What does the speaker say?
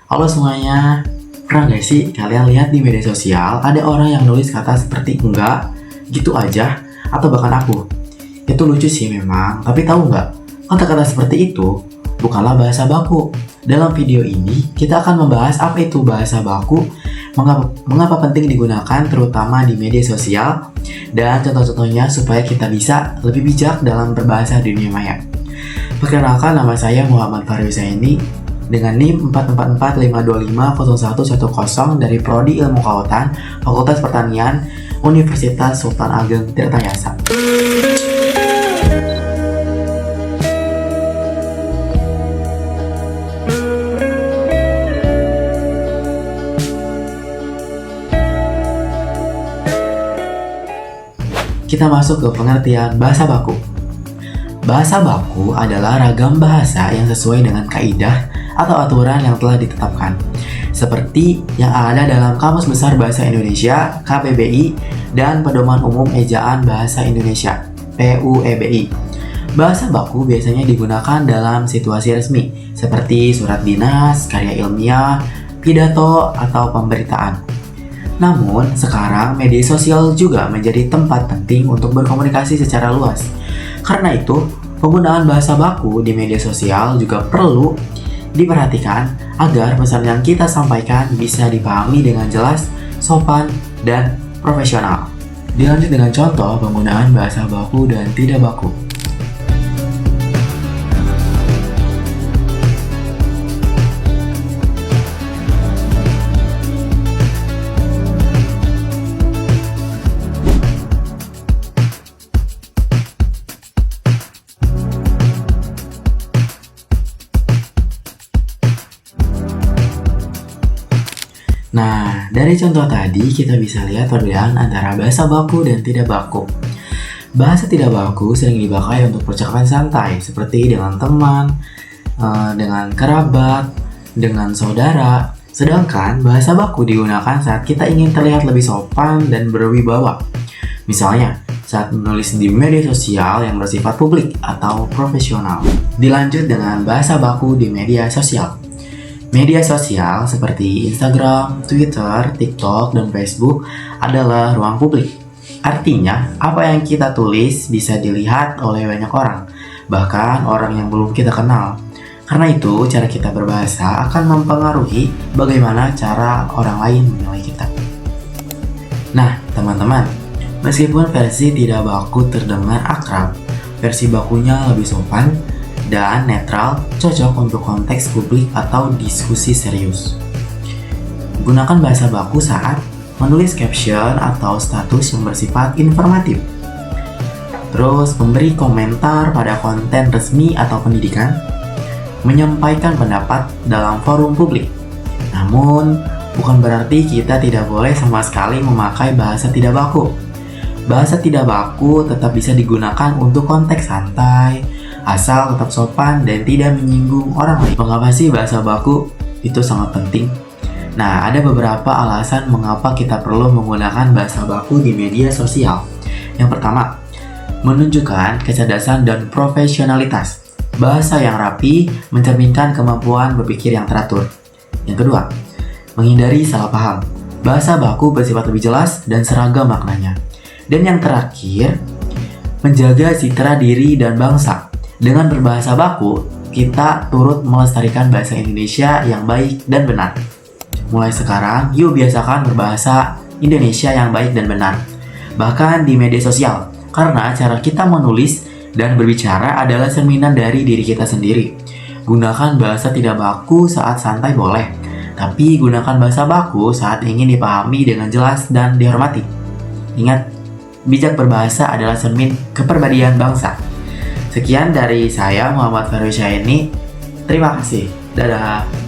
Halo semuanya, pernah gak sih kalian lihat di media sosial ada orang yang nulis kata seperti enggak, gitu aja, atau bahkan aku? Itu lucu sih memang, tapi tahu nggak? Kata-kata seperti itu bukanlah bahasa baku. Dalam video ini, kita akan membahas apa itu bahasa baku, mengapa penting digunakan terutama di media sosial, dan contoh-contohnya supaya kita bisa lebih bijak dalam berbahasa di dunia maya. Perkenalkan, nama saya Muhammad Fahri Husaini dengan NIM 44452501110 dari Prodi Ilmu Kelautan, Fakultas Pertanian, Universitas Sultan Ageng Tirtayasa. Kita masuk ke pengertian bahasa baku. Bahasa baku adalah ragam bahasa yang sesuai dengan kaidah atau aturan yang telah ditetapkan, seperti yang ada dalam Kamus Besar Bahasa Indonesia (KBBI) dan Pedoman Umum Ejaan Bahasa Indonesia (PUEBI). Bahasa baku biasanya digunakan dalam situasi resmi, seperti surat dinas, karya ilmiah, pidato, atau pemberitaan. Namun, sekarang media sosial juga menjadi tempat penting untuk berkomunikasi secara luas. Karena itu, penggunaan bahasa baku di media sosial juga perlu diperhatikan agar pesan yang kita sampaikan bisa dipahami dengan jelas, sopan, dan profesional. Dilanjut dengan contoh penggunaan bahasa baku dan tidak baku. Nah, dari contoh tadi kita bisa lihat perbedaan antara bahasa baku dan tidak baku. Bahasa tidak baku sering dipakai untuk percakapan santai, seperti dengan teman, dengan kerabat, dengan saudara. Sedangkan bahasa baku digunakan saat kita ingin terlihat lebih sopan dan berwibawa. Misalnya, saat menulis di media sosial yang bersifat publik atau profesional. Dilanjut dengan bahasa baku di media sosial. Media sosial seperti Instagram, Twitter, TikTok, dan Facebook adalah ruang publik. Artinya, apa yang kita tulis bisa dilihat oleh banyak orang, bahkan orang yang belum kita kenal. Karena itu, cara kita berbahasa akan mempengaruhi bagaimana cara orang lain menilai kita. Nah, teman-teman, meskipun versi tidak baku terdengar akrab, versi bakunya lebih sopan dan netral, cocok untuk konteks publik atau diskusi serius. Gunakan bahasa baku saat menulis caption atau status yang bersifat informatif. Terus, memberi komentar pada konten resmi atau pendidikan, menyampaikan pendapat dalam forum publik. Namun, bukan berarti kita tidak boleh sama sekali memakai bahasa tidak baku. Bahasa tidak baku tetap bisa digunakan untuk konteks santai, asal tetap sopan dan tidak menyinggung orang lain. Mengapa sih bahasa baku itu sangat penting? Nah, ada beberapa alasan mengapa kita perlu menggunakan bahasa baku di media sosial. Yang pertama, menunjukkan kecerdasan dan profesionalitas. Bahasa yang rapi mencerminkan kemampuan berpikir yang teratur. Yang kedua, menghindari salah paham. Bahasa baku bersifat lebih jelas dan seragam maknanya. Dan yang terakhir, menjaga citra diri dan bangsa. Dengan berbahasa baku, kita turut melestarikan bahasa Indonesia yang baik dan benar. Mulai sekarang, yuk biasakan berbahasa Indonesia yang baik dan benar. Bahkan di media sosial, karena cara kita menulis dan berbicara adalah cerminan dari diri kita sendiri. Gunakan bahasa tidak baku saat santai boleh, tapi gunakan bahasa baku saat ingin dipahami dengan jelas dan dihormati. Ingat, bijak berbahasa adalah cermin kepribadian bangsa. Sekian dari saya, Muhammad Fahri Husaini. Terima kasih. Dadah.